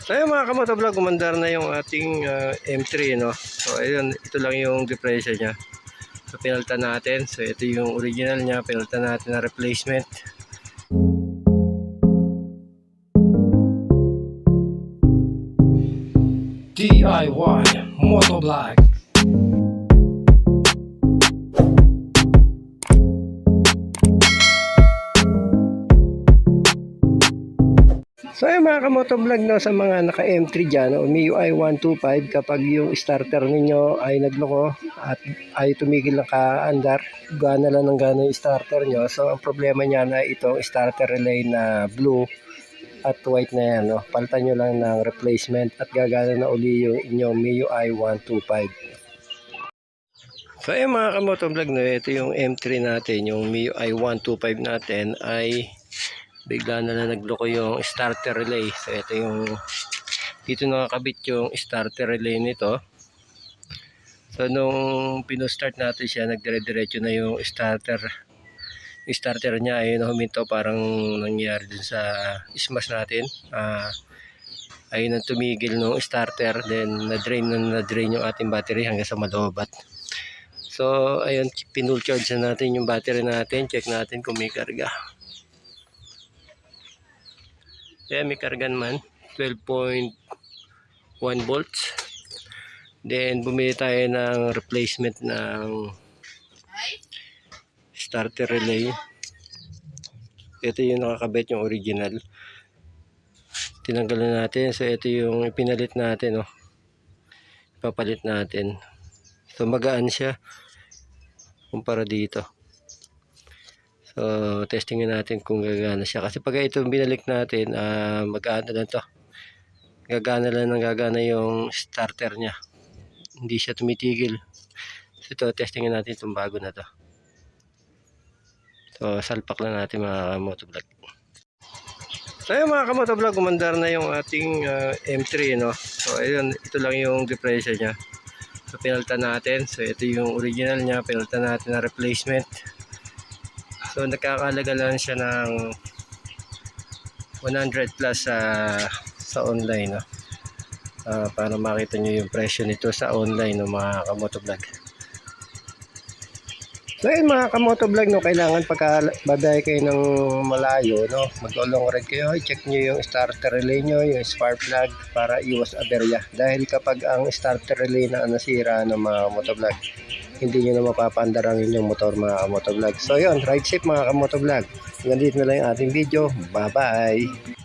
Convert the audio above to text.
So ayun mga kamotovlog, umandar na yung ating M3, no? So ayun, ito lang yung depresyo niya. So pinalitan natin. So ito yung original niya, pinalitan natin na replacement. DIY Motovlog. So ayun mga kamotovlog, no, sa mga naka M3 dyan, o MIUI 125, kapag yung starter ninyo ay nagloko at ay tumigil na kaandar, gana lang ng gana yung starter nyo. So ang problema niya na itong starter relay na blue at white na yan, no? Palitan nyo lang ng replacement at gagana na uli yung inyong MIUI 125. So ayun mga kamotovlog, no, ito yung M3 natin, yung MIUI 125 natin ay bigla na lang nagloko yung starter relay. So ito yung dito nakakabit yung starter relay nito. So nung pinostart natin siya, nagdire-diretso na yung starter niya. Ayun, huminto, parang nangyari dun sa ismas natin. Ayun ang tumigil ng starter, then na-drain yung ating battery hanggang sa malobat. So ayun, pinull charge na natin yung battery natin. Check natin kung may karga. Kaya may karga naman, 12.1 volts. Then bumili tayo ng replacement ng starter relay. Ito yung nakakabit, yung original. Tinanggal na natin. So ito yung pinalit natin, oh. Ipapalit natin. So magaan siya kumpara dito. So testingin natin kung gagana siya, kasi pag ito binalik natin, mag-aano lang to, gagana yung starter nya, hindi siya tumitigil. So ito, testingin natin itong bago na to. So salpak lang natin mga kamotovlog. So ayun mga kamotovlog, umandar na yung ating M3, no? So ayun, ito lang yung depresyo nya. So pinalitan natin. So ito yung original nya, pinalitan natin na replacement. So nagkakalaga lang siya ng 100 plus sa online, no? Para makita nyo yung presyo nito sa online, no, mga kamotovlog. So yun mga kamotovlog, no, kailangan pagka babay kayo ng malayo, no, mag-long ride kayo, check nyo yung starter relay nyo, yung spark plug, para iwas aberya. Dahil kapag ang starter relay na nasira ng mga motovlog, hindi nyo na mapapandar ang inyong motor mga kamotovlog. So yun, ride safe mga kamotovlog. Hanggang dito na lang yung ating video. Bye bye.